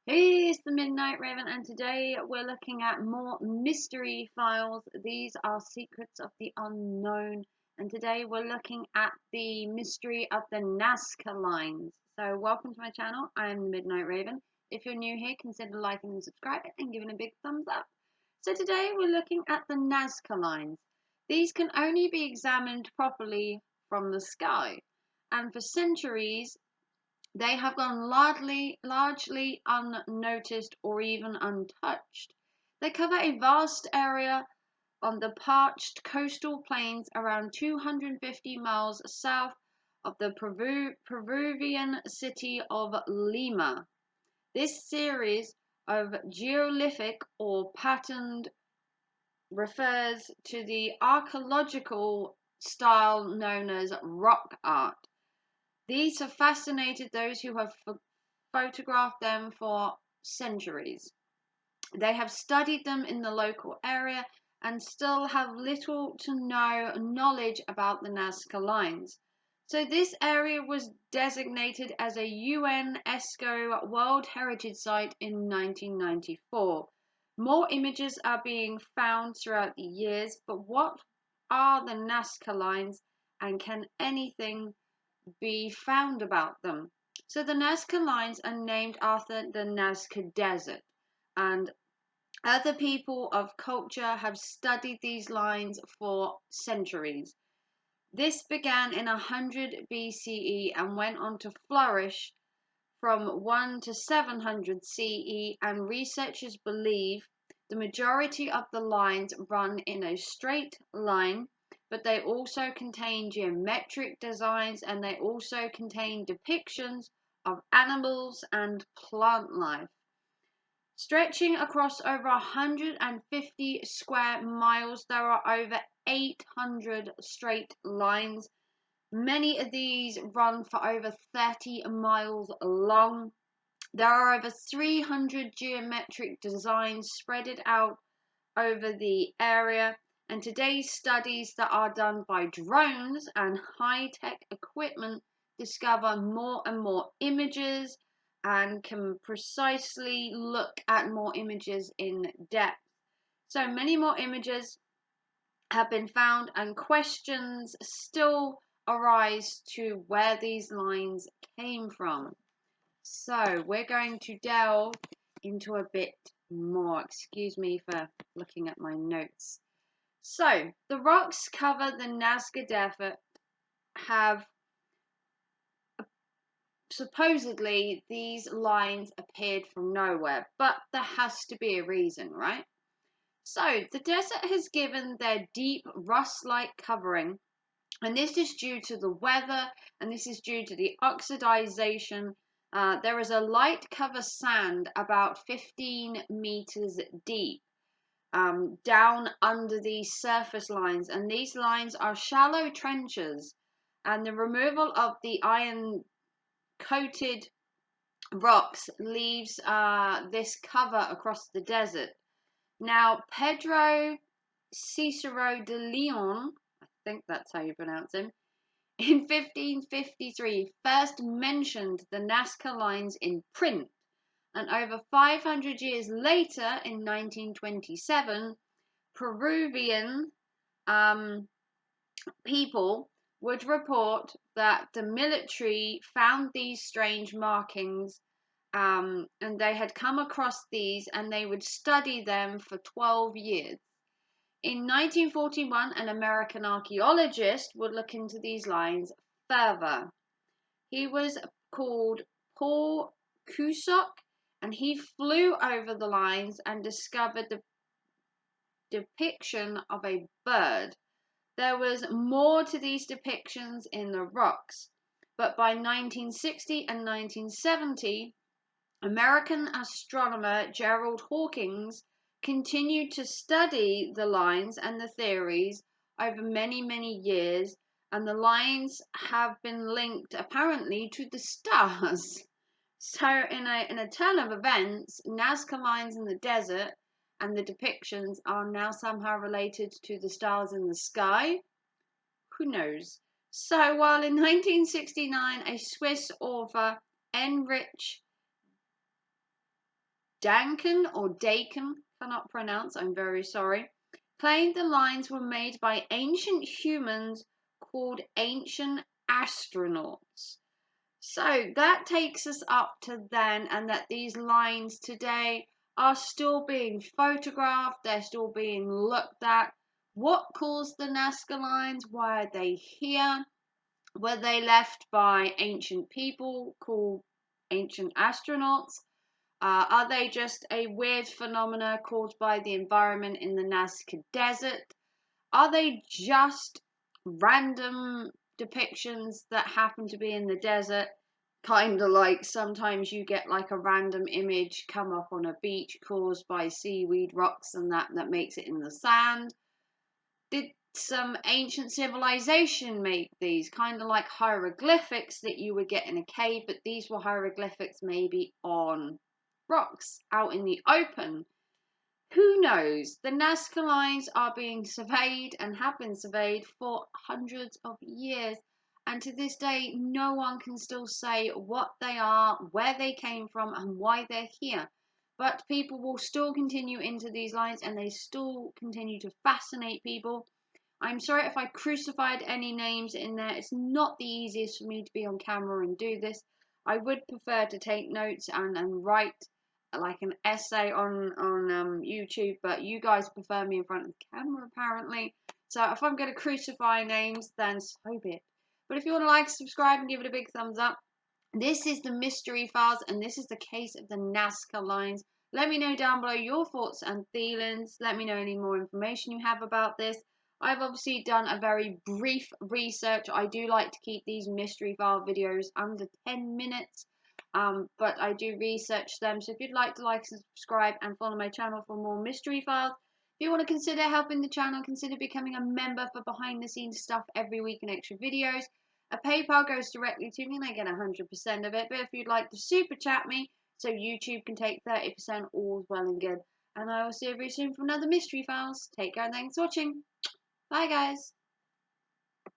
Hey, it's the Midnight Raven, and today we're looking at more mystery files. These are secrets of the unknown, and today we're looking at the mystery of the Nazca lines. So, welcome to my channel. I am the Midnight Raven. If you're new here, consider liking and subscribing and giving a big thumbs up. So, today we're looking at the Nazca lines. These can only be examined properly from the sky, and for centuries they have gone largely unnoticed or even untouched. They cover a vast area on the parched coastal plains around 250 miles south of the Peruvian city of Lima. This series of geolithic or patterned refers to the archaeological style known as rock art. These have fascinated those who have photographed them for centuries. They have studied them in the local area and still have little to no knowledge about the Nazca lines. So this area was designated as a UNESCO World Heritage Site in 1994. More images are being found throughout the years, but what are the Nazca lines, and can anything be found about them? So the Nazca lines are named after the Nazca Desert, and other people of culture have studied these lines for centuries. This began in 100 BCE and went on to flourish from 1 to 700 CE, and researchers believe the majority of the lines run in a straight line, but they also contain geometric designs, and they also contain depictions of animals and plant life. Stretching across over 150 square miles, there are over 800 straight lines. Many of these run for over 30 miles long. There are over 300 geometric designs spread out over the area, and today's studies that are done by drones and high-tech equipment discover more and more images and can precisely look at more images in depth. So many more images have been found, and questions still arise to where these lines came from. So we're going to delve into a bit more. Excuse me for looking at my notes. So the rocks cover the Nazca Desert have supposedly these lines appeared from nowhere, but there has to be a reason, right? So the desert has given their deep rust-like covering, and this is due to the weather, and this is due to the oxidization. There is a light cover sand about 15 meters deep down under these surface lines, and these lines are shallow trenches, and the removal of the iron coated rocks leaves this cover across the desert. Now, Pedro Cicero de Leon, I think that's how you pronounce him, in 1553 first mentioned the Nazca lines in print, and over 500 years later, in 1927, Peruvian people would report that the military found these strange markings, and they had come across these and they would study them for 12 years. In 1941, an American archaeologist would look into these lines further. He was called Paul Cusack, and he flew over the lines and discovered the depiction of a bird. There was more to these depictions in the rocks, but by 1960 and 1970, American astronomer Gerald Hawkins continued to study the lines and the theories over many, many years, and the lines have been linked apparently to the stars. So in a turn of events, Nazca lines in the desert and the depictions are now somehow related to the stars in the sky. Who knows? So while in 1969 a Swiss author, Heinrich Dankin or Dakin, cannot pronounce, I'm very sorry, claimed the lines were made by ancient humans called ancient astronauts. So that takes us up to then, and that these lines today are still being photographed, they're still being looked at. What caused the Nazca lines? Why are they here? Were they left by ancient people called ancient astronauts? Are they just a weird phenomena caused by the environment in the Nazca desert? Are they just random depictions that happen to be in the desert? Kind of like sometimes you get like a random image come up on a beach caused by seaweed, rocks, and that makes it in the sand. Did some ancient civilization make these? Kind of like hieroglyphics that you would get in a cave, but these were hieroglyphics maybe on rocks out in the open. Who knows? The Nazca lines are being surveyed and have been surveyed for hundreds of years, and to this day no one can still say what they are, where they came from, and why they're here. But people will still continue into these lines, and they still continue to fascinate people. I'm sorry if I crucified any names in there. It's not the easiest for me to be on camera and do this. I would prefer to take notes and write like an essay on YouTube, but you guys prefer me in front of the camera apparently. So if I'm going to crucify names, then so be it. But if you want to like, subscribe, and give it a big thumbs up. This is the Mystery Files, and this is the case of the Nazca lines. Let me know down below your thoughts and feelings. Let me know any more information you have about this. I've obviously done a very brief research. I do like to keep these Mystery File videos under 10 minutes. But I do research them. So if you'd like to like, subscribe, and follow my channel for more Mystery Files. If you want to consider helping the channel, consider becoming a member for behind the scenes stuff every week and extra videos. A PayPal goes directly to me and I get 100% of it. But if you'd like to super chat me so YouTube can take 30%, all's well and good. And I will see you very soon for another Mystery Files. Take care and thanks for watching. Bye guys.